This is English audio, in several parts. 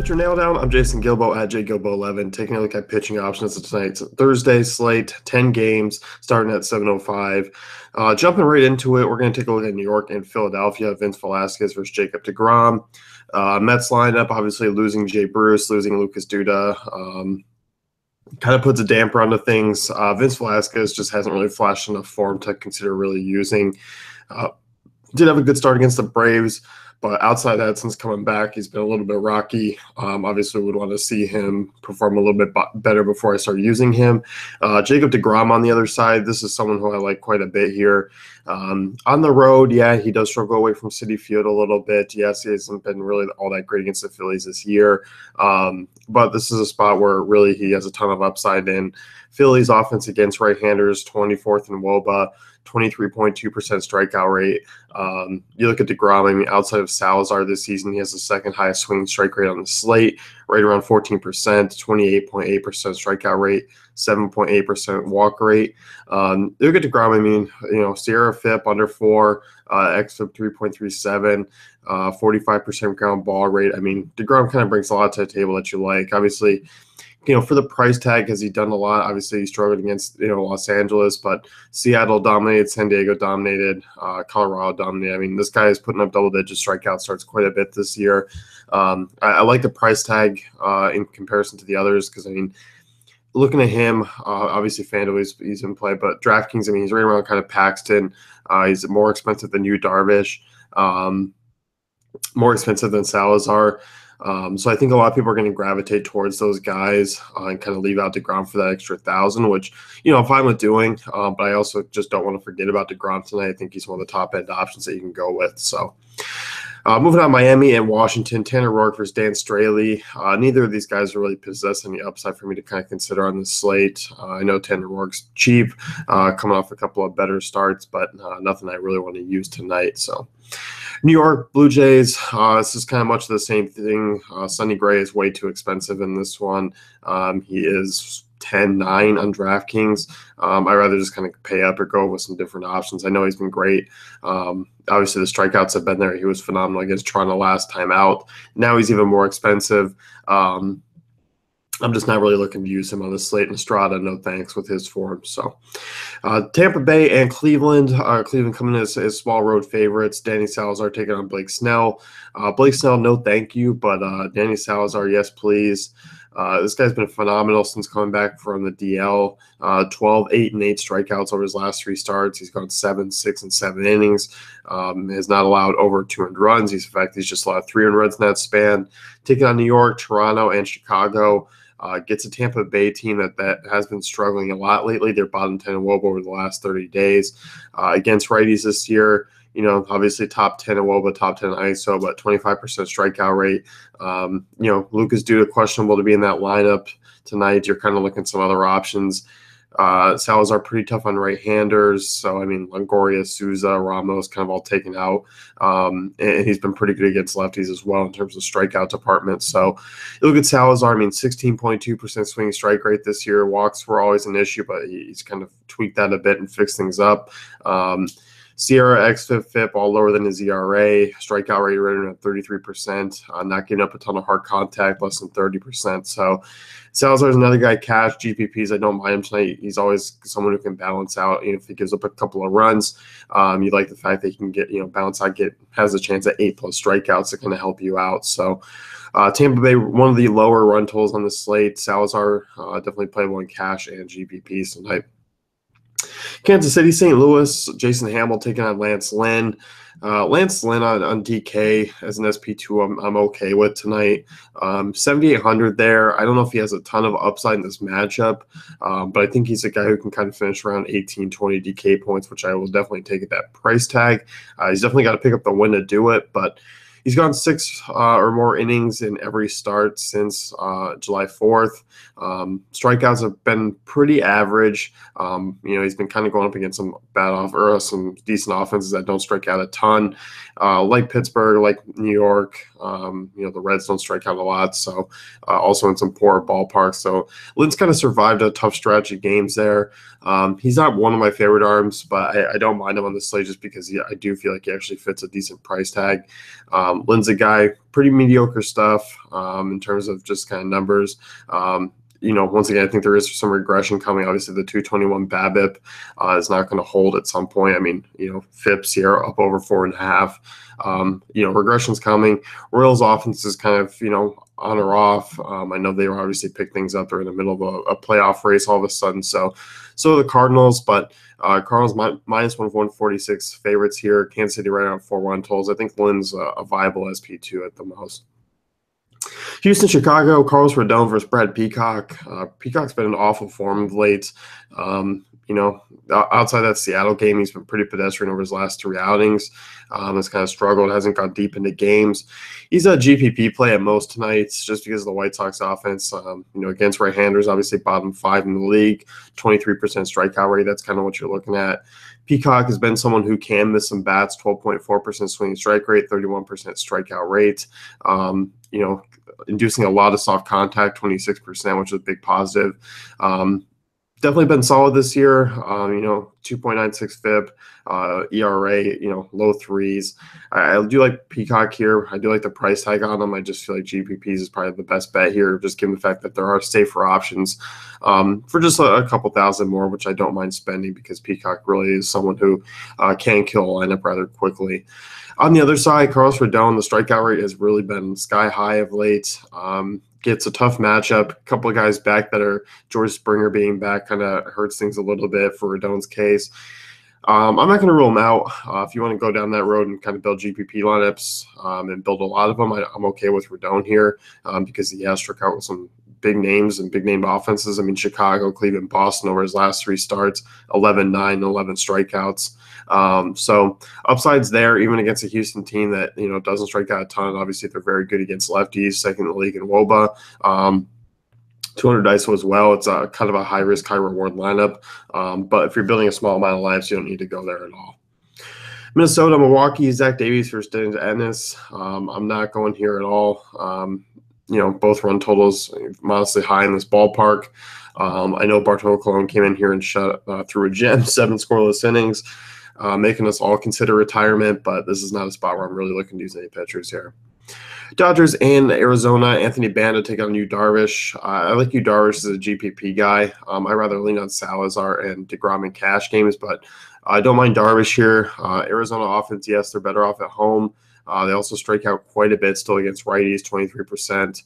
Pitcher Nail Down. I'm Jason Gilbo at JGilbo11, taking a look at pitching options tonight. It's a Thursday slate, 10 games, starting at 7:05. Jumping right into it, we're going to take a look at New York and Philadelphia. Vince Velasquez versus Jacob deGrom. Mets lineup, obviously losing Jay Bruce, losing Lucas Duda. Kind of puts a damper onto things. Vince Velasquez just hasn't really flashed enough form to consider really using. Did have a good start against the Braves. But outside that, since coming back, he's been a little bit rocky. Obviously, would want to see him perform a little bit better before I start using him. Jacob deGrom on the other side, this is someone who I like quite a bit here. On the road, yeah, he does struggle away from Citi Field a little bit. Yes, he hasn't been really all that great against the Phillies this year. But this is a spot where really he has a ton of upside in. Phillies offense against right-handers, 24th in WOBA. 23.2% strikeout rate. You look at deGrom, I mean, outside of Salazar this season, he has the second highest swinging strike rate on the slate, right around 14%, 28.8% strikeout rate, 7.8% walk rate. You look at deGrom, I mean, Sierra FIP under 4, XFIP 3.37, 45% ground ball rate. I mean, deGrom kind of brings a lot to the table that you like. Obviously, for the price tag, has he done a lot? Obviously, he struggled against, Los Angeles, but Seattle dominated, San Diego dominated, Colorado dominated. I mean, this guy is putting up double-digit strikeout starts quite a bit this year. I like the price tag in comparison to the others because, I mean, looking at him, obviously FanDuel he's in play, but DraftKings, I mean, he's right around kind of Paxton. He's more expensive than Yu Darvish, more expensive than Salazar. So I think a lot of people are going to gravitate towards those guys and kind of leave out deGrom for that extra 1,000, which, I'm fine with doing. But I also just don't want to forget about deGrom tonight. I think he's one of the top end options that you can go with. So moving on, Miami and Washington, Tanner Roark versus Dan Straley. Neither of these guys really possess any upside for me to kind of consider on the slate. I know Tanner Roark's cheap, coming off a couple of better starts, but nothing I really want to use tonight. So New York Blue Jays, this is kind of much of the same thing. Sonny Gray is way too expensive in this one. He is 10-9 on DraftKings. I'd rather just kind of pay up or go with some different options. I know he's been great. Obviously, the strikeouts have been there. He was phenomenal against Toronto last time out. Now he's even more expensive. I'm just not really looking to use him on the slate. And Estrada, no thanks with his form. So Tampa Bay and Cleveland. Cleveland coming in as small road favorites. Danny Salazar taking on Blake Snell. Blake Snell, no thank you. But Danny Salazar, yes, please. This guy's been phenomenal since coming back from the DL. 12, 8, and 8 strikeouts over his last 3 starts. He's gone 7, 6, and 7 innings. Has not allowed over 200 runs. In fact, he's just allowed 300 runs in that span. Taking on New York, Toronto, and Chicago. Gets a Tampa Bay team that has been struggling a lot lately. They're bottom 10 in WOBA over the last 30 days. Against righties this year, obviously top 10 in WOBA, top 10 in ISO, but 25% strikeout rate. Lucas Duda questionable to be in that lineup tonight. You're kind of looking at some other options. Salazar pretty tough on right-handers. So, I mean, Longoria, Souza, Ramos kind of all taken out. And he's been pretty good against lefties as well in terms of strikeout department. So, you look at Salazar, I mean, 16.2% swinging strike rate this year. Walks were always an issue, but he's kind of tweaked that a bit and fixed things up. Sierra XFIP all lower than his ERA. Strikeout rate rated at 33%. Not giving up a ton of hard contact, less than 30%. So Salazar's another guy, cash, GPPs. I don't mind him tonight. He's always someone who can balance out. If he gives up a couple of runs, you like the fact that he can get, balance out, has a chance at 8+ strikeouts to kind of help you out. So Tampa Bay, one of the lower run totals on the slate. Salazar definitely playable in cash and GPPs tonight. Kansas City, St. Louis, Jason Hamill taking on Lance Lynn. Lance Lynn on DK as an SP2 I'm okay with tonight. 7,800 there. I don't know if he has a ton of upside in this matchup, but I think he's a guy who can kind of finish around 18, 20 DK points, which I will definitely take at that price tag. He's definitely got to pick up the win to do it, but he's gone 6 or more innings in every start since July 4th. Strikeouts have been pretty average. He's been kind of going up against some decent offenses that don't strike out a ton, like Pittsburgh, like New York. The Reds don't strike out a lot, so also in some poor ballparks. So Lynn's kind of survived a tough stretch of games there. He's not one of my favorite arms, but I don't mind him on the slate just because I do feel like he actually fits a decent price tag. Lynn's a guy, pretty mediocre stuff in terms of just kind of numbers. Once again, I think there is some regression coming. Obviously, the 221 BABIP is not going to hold at some point. I mean, FIPS here up over 4.5. Regression's coming. Royals' offense is kind of, on or off. I know they were obviously picked things up. They're in the middle of a playoff race all of a sudden. So the Cardinals, but Cardinals minus 146 favorites here. Kansas City right around 4-1 totals. I think Lynn's a viable SP2 at the most. Houston, Chicago, Carlos Rodon versus Brad Peacock. Peacock's been in awful form of late. Outside that Seattle game, he's been pretty pedestrian over his last 3 outings. Has kind of struggled, hasn't gone deep into games. He's a GPP play at most nights just because of the White Sox offense. Against right-handers, obviously bottom 5 in the league, 23% strikeout rate. That's kind of what you're looking at. Peacock has been someone who can miss some bats, 12.4% swinging strike rate, 31% strikeout rate. Inducing a lot of soft contact, 26%, which is a big positive. Definitely been solid this year. 2.96 FIP, ERA, low 3s. I do like Peacock here. I do like the price tag on him. I just feel like GPPs is probably the best bet here, just given the fact that there are safer options for just a couple thousand more, which I don't mind spending because Peacock really is someone who can kill a lineup rather quickly. On the other side, Carlos Rodon, the strikeout rate has really been sky high of late. Gets a tough matchup. A couple of guys back that are George Springer being back kind of hurts things a little bit for Rodon's case. I'm not going to rule him out. If you want to go down that road and kind of build GPP lineups and build a lot of them, I'm okay with Rodon here because he has struck out with some big names and big name offenses. I mean, Chicago, Cleveland, Boston over his last 3 starts, 11-9, 11 strikeouts. So upsides there, even against a Houston team that, doesn't strike out a ton. Obviously, they're very good against lefties, second in the league in WOBA. 200 ISO as well. It's a kind of a high risk, high reward lineup. But if you're building a small amount of lineups, you don't need to go there at all. Minnesota, Milwaukee, Zach Davies versus Dennis Ennis. I'm not going here at all. Both run totals modestly high in this ballpark. I know Bartolo Colon came in here and shut through a gem, 7 scoreless innings, making us all consider retirement, but this is not a spot where I'm really looking to use any pitchers here. Dodgers and Arizona, Anthony Banda take on Yu Darvish. I like Yu Darvish as a GPP guy. I rather lean on Salazar and DeGrom in cash games, but I don't mind Darvish here. Arizona offense, yes, they're better off at home. They also strike out quite a bit still against righties, 23%.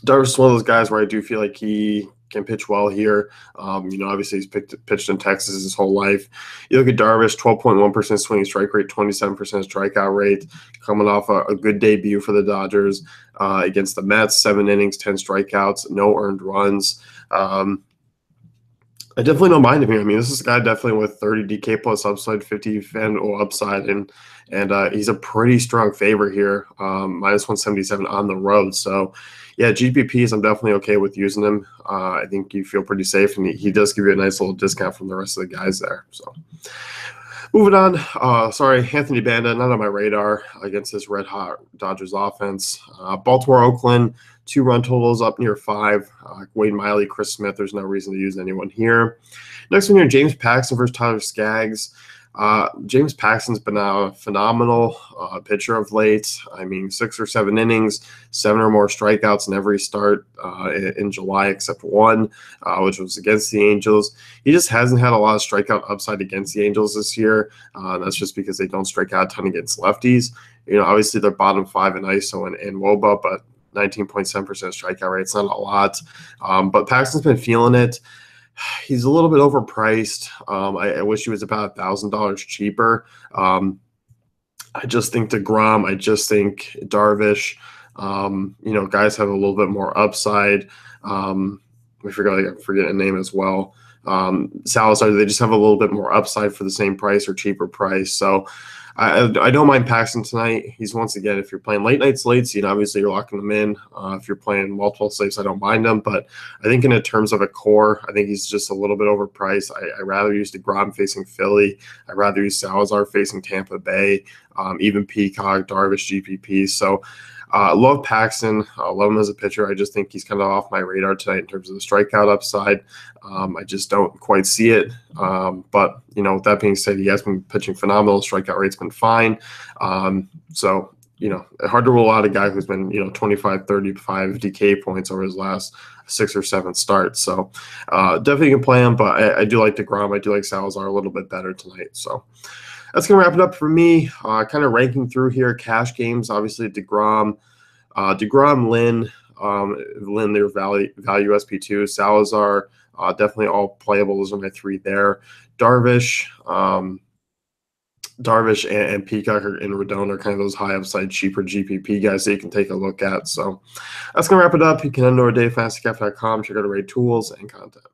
Darvish is one of those guys where I do feel like he can pitch well here. Obviously he's pitched in Texas his whole life. You look at Darvish, 12.1% swinging strike rate, 27% strikeout rate, coming off a good debut for the Dodgers against the Mets, 7 innings, 10 strikeouts, no earned runs. I definitely don't mind him here. I mean, this is a guy definitely with 30 DK plus upside, 50 FanDuel upside, and he's a pretty strong favorite here, minus 177 on the road. So, yeah, GPPs, I'm definitely okay with using him. I think you feel pretty safe, and he does give you a nice little discount from the rest of the guys there. So, moving on. Anthony Banda, not on my radar against this red-hot Dodgers offense. Baltimore, Oakland, 2 run totals up near 5. Wade Miley, Chris Smith, there's no reason to use anyone here. Next one here, James Paxton versus Tyler Skaggs. James Paxton's been a phenomenal pitcher of late. I mean, 6 or 7 innings, 7 or more strikeouts in every start in July except one, which was against the Angels. He just hasn't had a lot of strikeout upside against the Angels this year. That's just because they don't strike out a ton against lefties. Obviously they're bottom 5 in ISO and WOBA, but 19.7% strikeout rate. It's not a lot. But Paxton's been feeling it. He's a little bit overpriced. I wish he was about $1,000 cheaper. I just think DeGrom. I just think Darvish. Guys have a little bit more upside. I forget a name as well. Salazar. They just have a little bit more upside for the same price or cheaper price. So I don't mind Paxton tonight. He's once again, if you're playing late night slates, obviously you're locking them in. If you're playing multiple slates, I don't mind them. But I think in terms of a core, I think he's just a little bit overpriced. I rather use DeGrom facing Philly. I'd rather use Salazar facing Tampa Bay, even Peacock, Darvish, GPP. So Love Paxton. Love him as a pitcher. I just think he's kind of off my radar tonight in terms of the strikeout upside. I just don't quite see it. But, with that being said, he has been pitching phenomenal. Strikeout rate's been fine. So, hard to rule out a guy who's been, 25, 35 DK points over his last 6 or 7 starts. So definitely can play him, but I do like DeGrom. I do like Salazar a little bit better tonight. So that's going to wrap it up for me. Kind of ranking through here. Cash games, obviously DeGrom, Lynn, Lynn, their value SP2, Salazar, definitely all playable. Those are my 3 there. Darvish and Peacock and Rodon are kind of those high upside, cheaper GPP guys that you can take a look at. So that's going to wrap it up. You can head over to DaveFantasyCap.com, check out our tools and content.